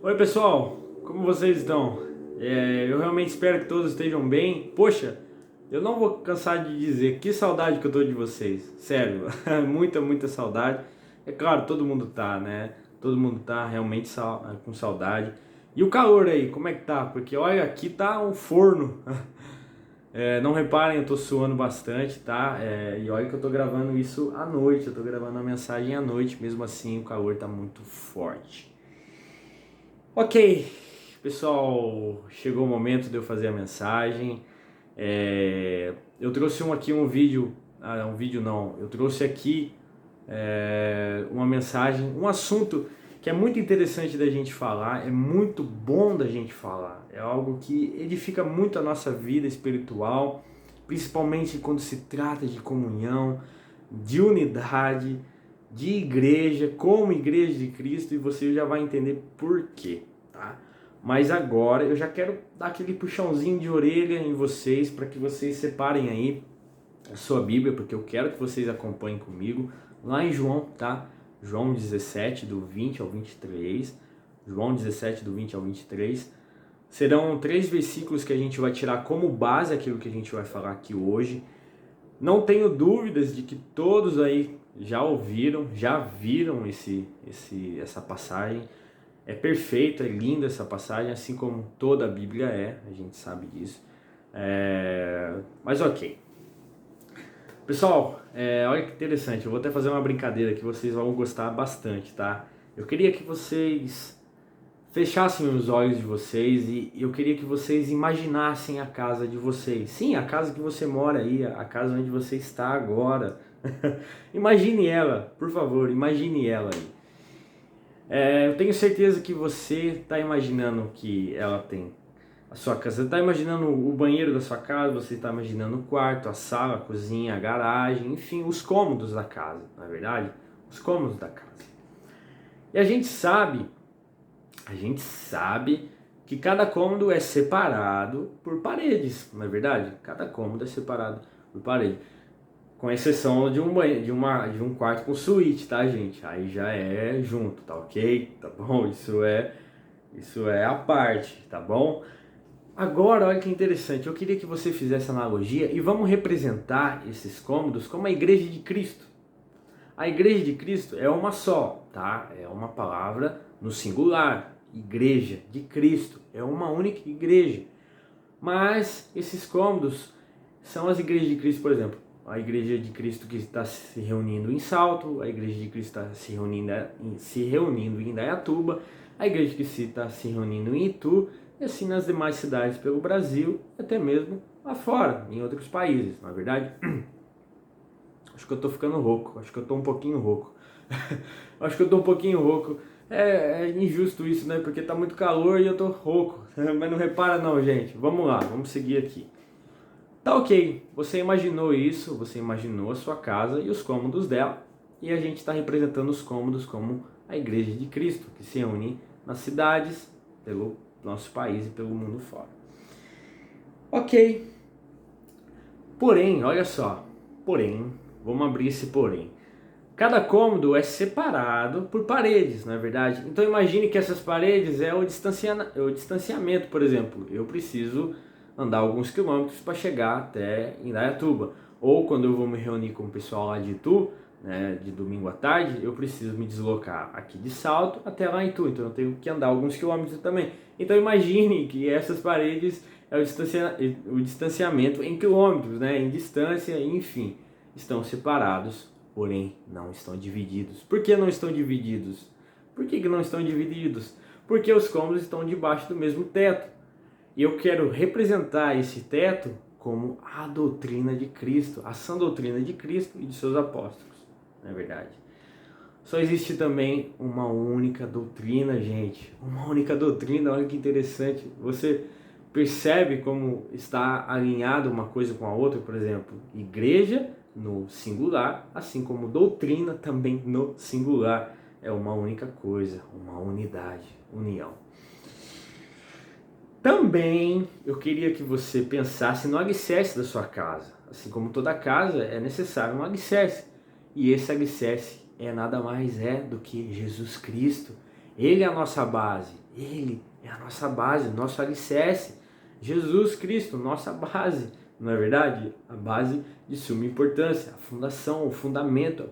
Oi pessoal, como vocês estão? Eu realmente espero que todos estejam bem. Poxa, eu não vou cansar de dizer que saudade que eu tô de vocês. Sério, muita saudade. É claro, todo mundo tá, né? Todo mundo tá realmente com saudade. E o calor aí, como é que tá? Porque olha, aqui tá um forno. Não reparem, eu tô suando bastante, tá? E olha que eu tô gravando isso à noite, eu tô gravando a mensagem à noite, mesmo assim o calor tá muito forte. Ok, pessoal, chegou o momento de eu fazer a mensagem. Eu trouxe um vídeo, um vídeo não, eu trouxe aqui uma mensagem, um assunto que é muito interessante da gente falar, é muito bom da gente falar, é algo que edifica muito a nossa vida espiritual, principalmente quando se trata de comunhão, de unidade, de igreja, como igreja de Cristo, e você já vai entender por quê, tá? Mas agora eu já quero dar aquele puxãozinho de orelha em vocês, para que vocês separem aí a sua Bíblia, porque eu quero que vocês acompanhem comigo lá em João, tá? João 17, do 20 ao 23. João 17, do 20 ao 23. Serão 3 versículos que a gente vai tirar como base aquilo que a gente vai falar aqui hoje. Não tenho dúvidas de que todos aí já ouviram, já viram essa passagem. É perfeito, é linda essa passagem, assim como toda a Bíblia é, a gente sabe disso. Mas ok. Pessoal, olha que interessante, eu vou até fazer uma brincadeira que vocês vão gostar bastante, tá? Eu queria que vocês fechassem os olhos de vocês e eu queria que vocês imaginassem a casa de vocês. Sim, a casa que você mora aí, a casa onde você está agora. Imagine ela, por favor, imagine ela aí. Eu tenho certeza que você está imaginando que ela tem a sua casa. Você está imaginando o banheiro da sua casa, você está imaginando o quarto, a sala, a cozinha, a garagem, enfim, os cômodos da casa, não é verdade? Os cômodos da casa. E a gente sabe que cada cômodo é separado por paredes, não é verdade? Cada cômodo é separado por parede. Com exceção de um quarto com suíte, tá, gente? Aí já é junto, tá ok? Tá bom? Isso é a parte, tá bom? Agora, olha que interessante, eu queria que você fizesse analogia e vamos representar esses cômodos como a Igreja de Cristo. A Igreja de Cristo é uma só, tá? É uma palavra no singular. Igreja de Cristo é uma única igreja. Mas esses cômodos são as igrejas de Cristo, por exemplo. A Igreja de Cristo que está se reunindo em Salto, a Igreja de Cristo está se reunindo em Indaiatuba, a Igreja de Cristo está se reunindo em Itu, e assim nas demais cidades pelo Brasil, até mesmo lá fora, em outros países, não é verdade? Acho que eu tô ficando rouco, acho que eu tô um pouquinho rouco. Acho que eu tô um pouquinho rouco. É injusto isso, né? Porque tá muito calor e eu tô rouco. Mas não repara não, gente. Vamos lá, vamos seguir aqui. Tá ok, você imaginou isso, você imaginou a sua casa e os cômodos dela. E a gente está representando os cômodos como a Igreja de Cristo, que se reúne nas cidades, pelo nosso país e pelo mundo fora. Ok, porém, olha só, vamos abrir esse porém. Cada cômodo é separado por paredes, não é verdade? Então imagine que essas paredes é o distanciamento, por exemplo. Eu preciso andar alguns quilômetros para chegar até Indaiatuba. Ou quando eu vou me reunir com o pessoal lá de Itu, né, de domingo à tarde, eu preciso me deslocar aqui de Salto até lá em Itu. Então eu tenho que andar alguns quilômetros também. Então imagine que essas paredes é o distanciamento em quilômetros, né, em distância, enfim, estão separados, porém não estão divididos. Por que não estão divididos? Por que não estão divididos? Porque os cômodos estão debaixo do mesmo teto. E eu quero representar esse teto como a doutrina de Cristo, a sã doutrina de Cristo e de seus apóstolos, não é verdade? Só existe também uma única doutrina, gente. Uma única doutrina, olha que interessante. Você percebe como está alinhado uma coisa com a outra, por exemplo, igreja no singular, assim como doutrina também no singular. É uma única coisa, uma unidade, união. Também eu queria que você pensasse no alicerce da sua casa. Assim como toda casa, é necessário um alicerce. E esse alicerce é nada mais do que Jesus Cristo. Ele é a nossa base, Ele é a nossa base, nosso alicerce. Jesus Cristo, nossa base, não é verdade? A base de suma importância, a fundação, o fundamento,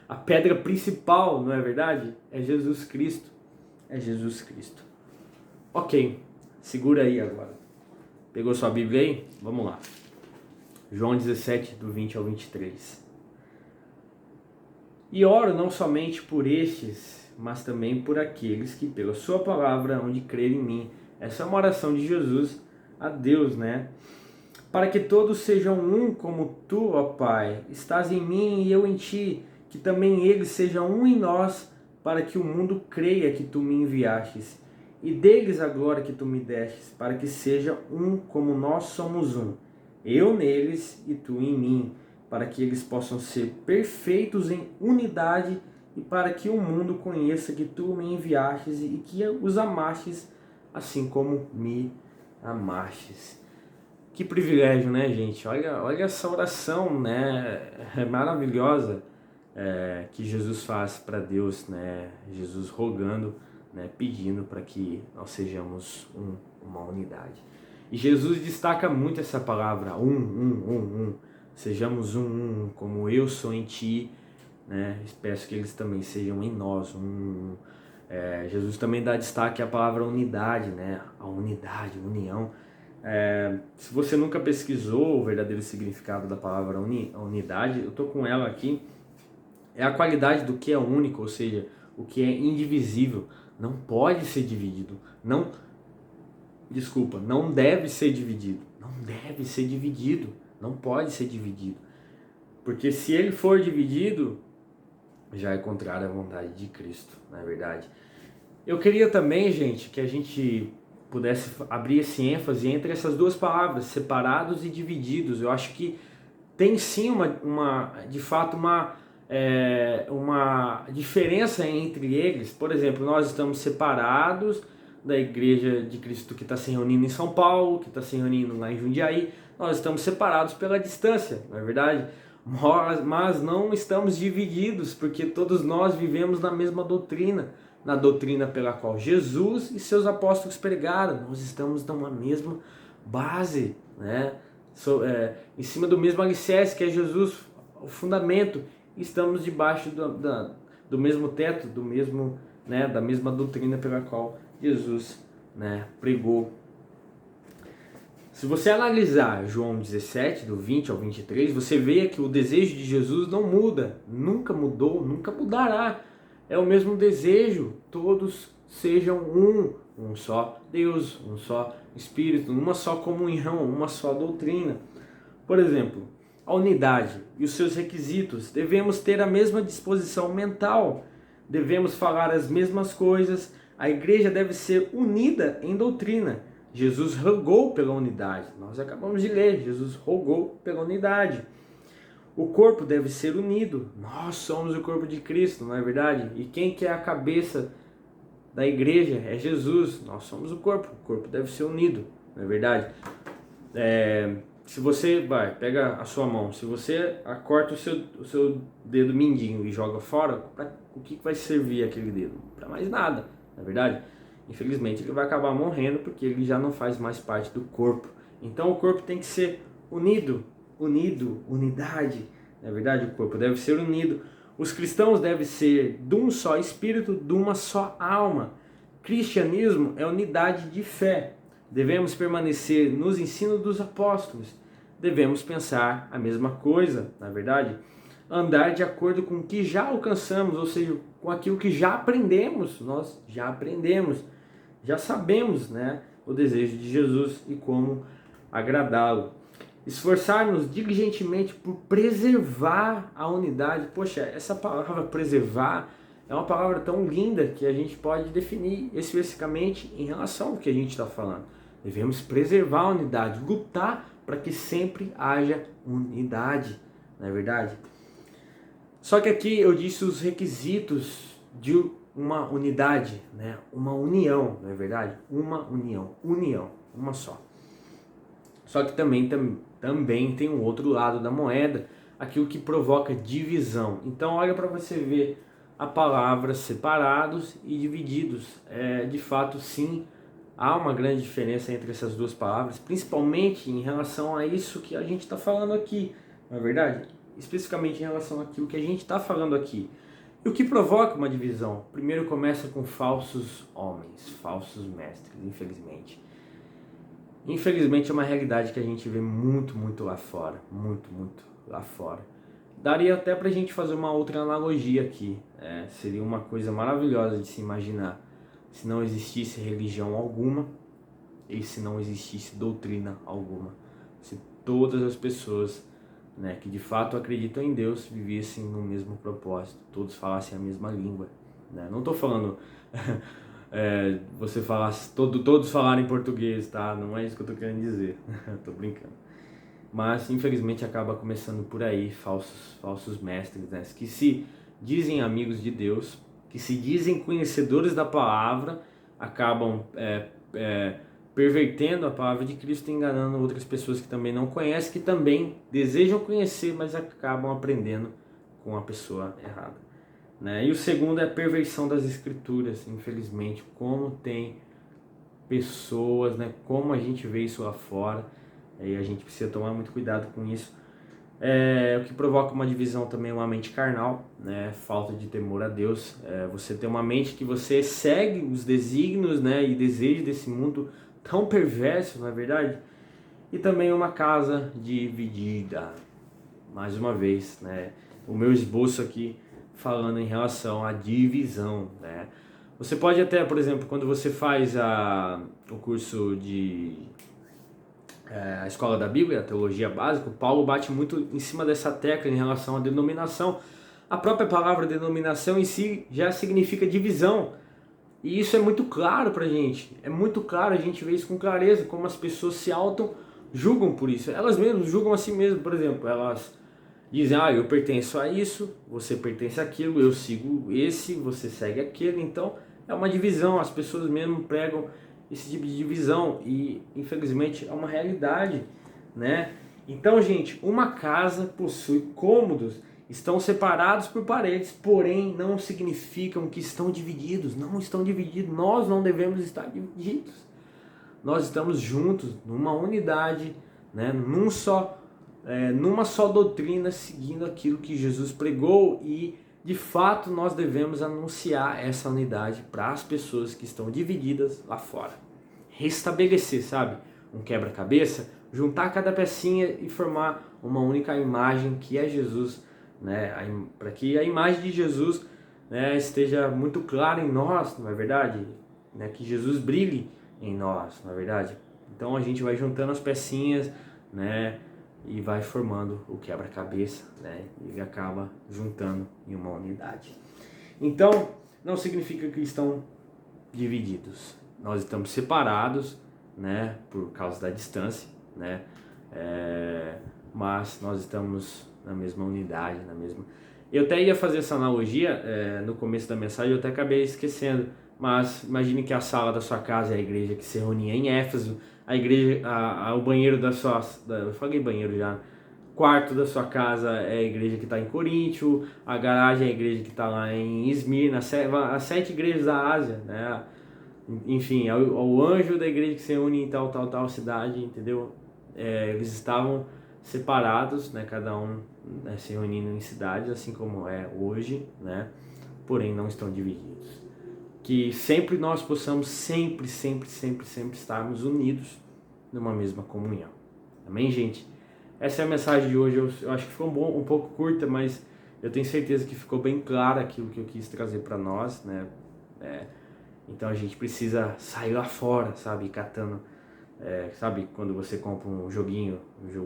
a pedra principal, não é verdade? É Jesus Cristo, é Jesus Cristo. Ok, segura aí agora. Pegou sua Bíblia aí? Vamos lá. João 17, do 20 ao 23. E oro não somente por estes, mas também por aqueles que pela sua palavra hão de crer em mim. Essa é uma oração de Jesus a Deus, né? Para que todos sejam um como tu, ó Pai, estás em mim e eu em ti, que também eles sejam um em nós, para que o mundo creia que tu me enviastes. E deles a glória que tu me destes, para que seja um como nós somos um. Eu neles e tu em mim, para que eles possam ser perfeitos em unidade e para que o mundo conheça que tu me enviastes e que os amastes assim como me amastes. Que privilégio, né, gente? Olha essa oração, né, maravilhosa que Jesus faz para Deus, né? Jesus rogando, né, pedindo para que nós sejamos uma unidade. E Jesus destaca muito essa palavra, um. Sejamos um, como eu sou em ti, né? Peço que eles também sejam em nós, Jesus também dá destaque à palavra unidade, né? A unidade, união. Se você nunca pesquisou o verdadeiro significado da palavra unidade, eu tô com ela aqui. É a qualidade do que é único, ou seja, o que é indivisível, não pode ser dividido, não deve ser dividido, não pode ser dividido, porque se ele for dividido, já é contrário à vontade de Cristo, não é verdade? Eu queria também, gente, que a gente pudesse abrir esse ênfase entre essas duas palavras, separados e divididos. Eu acho que tem sim de fato uma diferença entre eles. Por exemplo, nós estamos separados da Igreja de Cristo que está se reunindo em São Paulo, que está se reunindo lá em Jundiaí. Nós estamos separados pela distância, não é verdade? Mas não estamos divididos, porque todos nós vivemos na mesma doutrina, na doutrina pela qual Jesus e seus apóstolos pregaram. Nós estamos numa mesma base, né? Em cima do mesmo alicerce que é Jesus, o fundamento. Estamos debaixo do mesmo teto, da mesma doutrina pela qual Jesus, né, pregou. Se você analisar João 17, do 20 ao 23, você vê que o desejo de Jesus não muda, nunca mudou, nunca mudará. É o mesmo desejo, todos sejam um só Deus, um só Espírito, uma só comunhão, uma só doutrina. Por exemplo, a unidade e os seus requisitos, devemos ter a mesma disposição mental, devemos falar as mesmas coisas, a igreja deve ser unida em doutrina. Jesus rogou pela unidade, nós acabamos de ler, Jesus rogou pela unidade. O corpo deve ser unido, nós somos o corpo de Cristo, não é verdade? E quem que é a cabeça da igreja? É Jesus, nós somos o corpo deve ser unido, não é verdade? Se você pega a sua mão, se você corta o seu dedo mindinho e joga fora, o que vai servir aquele dedo? Para mais nada, não é verdade? Infelizmente ele vai acabar morrendo porque ele já não faz mais parte do corpo. Então o corpo tem que ser unido, unidade, não é verdade? O corpo deve ser unido. Os cristãos devem ser de um só espírito, de uma só alma. Cristianismo é unidade de fé. Devemos permanecer nos ensinos dos apóstolos. Devemos pensar a mesma coisa, na verdade. Andar de acordo com o que já alcançamos, ou seja, com aquilo que já aprendemos. Nós já aprendemos, já sabemos, né, o desejo de Jesus e como agradá-lo. Esforçar-nos diligentemente por preservar a unidade. Poxa, essa palavra preservar é uma palavra tão linda que a gente pode definir especificamente em relação ao que a gente está falando. Devemos preservar a unidade, lutar para que sempre haja unidade, não é verdade? Só que aqui eu disse os requisitos de uma unidade, né? Uma união, não é verdade? Uma união, uma só. Só que também tem um outro lado da moeda, aquilo que provoca divisão. Então olha para você ver a palavra separados e divididos. De fato, sim, há uma grande diferença entre essas duas palavras, principalmente em relação a isso que a gente está falando aqui, não é verdade? Especificamente em relação àquilo que a gente está falando aqui. E o que provoca uma divisão? Primeiro começa com falsos homens, falsos mestres, infelizmente. Infelizmente é uma realidade que a gente vê muito, muito lá fora, muito, muito lá fora. Daria até pra gente fazer uma outra analogia aqui, seria uma coisa maravilhosa de se imaginar. Se não existisse religião alguma e se não existisse doutrina alguma, se todas as pessoas, né, que de fato acreditam em Deus vivessem no mesmo propósito, todos falassem a mesma língua, né? Não estou falando você falasse, todos falarem português, tá? Não é isso que eu estou querendo dizer, estou brincando. Mas infelizmente acaba começando por aí, falsos mestres, né, que se dizem amigos de Deus, que se dizem conhecedores da palavra, acabam pervertendo a palavra de Cristo e enganando outras pessoas que também não conhecem, que também desejam conhecer, mas acabam aprendendo com a pessoa errada, né? E o segundo é a perversão das escrituras, infelizmente, como tem pessoas, né, como a gente vê isso lá fora, e a gente precisa tomar muito cuidado com isso. O que provoca uma divisão também é uma mente carnal, né? Falta de temor a Deus. Você tem uma mente que você segue os desígnios, né, e desejos desse mundo tão perverso, não é verdade? E também uma casa dividida. Mais uma vez, né? O meu esboço aqui falando em relação à divisão, né? Você pode até, por exemplo, quando você faz o curso de a escola da Bíblia, a teologia básica, Paulo bate muito em cima dessa tecla em relação à denominação. A própria palavra denominação em si já significa divisão. E isso é muito claro pra gente. É muito claro, a gente vê isso com clareza, como as pessoas se auto-julgam por isso. Elas mesmas julgam a si mesmas, por exemplo. Elas dizem, eu pertenço a isso, você pertence àquilo, eu sigo esse, você segue aquele. Então é uma divisão, as pessoas mesmo pregam esse tipo de divisão e infelizmente é uma realidade, né? Então, gente, uma casa possui cômodos, estão separados por paredes, porém não significam que estão divididos, não estão divididos, nós não devemos estar divididos. Nós estamos juntos, numa unidade, né? Numa só doutrina, seguindo aquilo que Jesus pregou e de fato nós devemos anunciar essa unidade para as pessoas que estão divididas lá fora. Restabelecer, sabe? Um quebra-cabeça, juntar cada pecinha e formar uma única imagem que é Jesus, né? Para que a imagem de Jesus, né, esteja muito clara em nós, não é verdade? Né? Que Jesus brilhe em nós, não é verdade? Então a gente vai juntando as pecinhas, né? E vai formando o quebra-cabeça, né? E acaba juntando em uma unidade. Então, não significa que estão divididos. Nós estamos separados, né? Por causa da distância, né? Mas nós estamos na mesma unidade, na mesma... Eu até ia fazer essa analogia no começo da mensagem, eu até acabei esquecendo. Mas imagine que a sala da sua casa é a igreja que se reunia em Éfeso, a igreja, o banheiro da sua... eu falei banheiro já. Quarto da sua casa é a igreja que está em Coríntio, a garagem é a igreja que está lá em Esmirna, as 7 igrejas da Ásia, né? Enfim, ao anjo da igreja que se une em tal cidade, entendeu? Eles estavam separados, né? Cada um, né, se reunindo em cidades, assim como é hoje, né? Porém não estão divididos. Que sempre nós possamos sempre estarmos unidos numa mesma comunhão. Amém, gente? Essa é a mensagem de hoje. Eu acho que ficou um pouco curta, mas eu tenho certeza que ficou bem claro aquilo que eu quis trazer para nós, né? Então a gente precisa sair lá fora, sabe? Catando, sabe? Quando você compra um jogo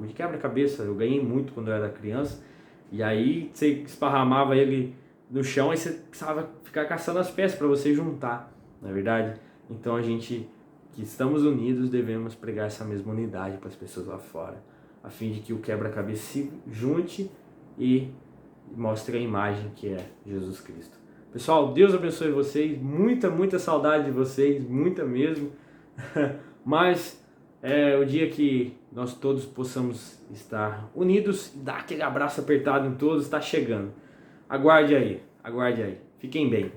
de quebra-cabeça, eu ganhei muito quando eu era criança, e aí você esparramava ele no chão e você precisava ficar caçando as peças para você juntar, não é verdade? Então a gente que estamos unidos devemos pregar essa mesma unidade para as pessoas lá fora, a fim de que o quebra-cabeça se junte e mostre a imagem que é Jesus Cristo. Pessoal, Deus abençoe vocês, muita saudade de vocês, muita mesmo, mas o dia que nós todos possamos estar unidos e dar aquele abraço apertado em todos está chegando. Aguarde aí. Fiquem bem.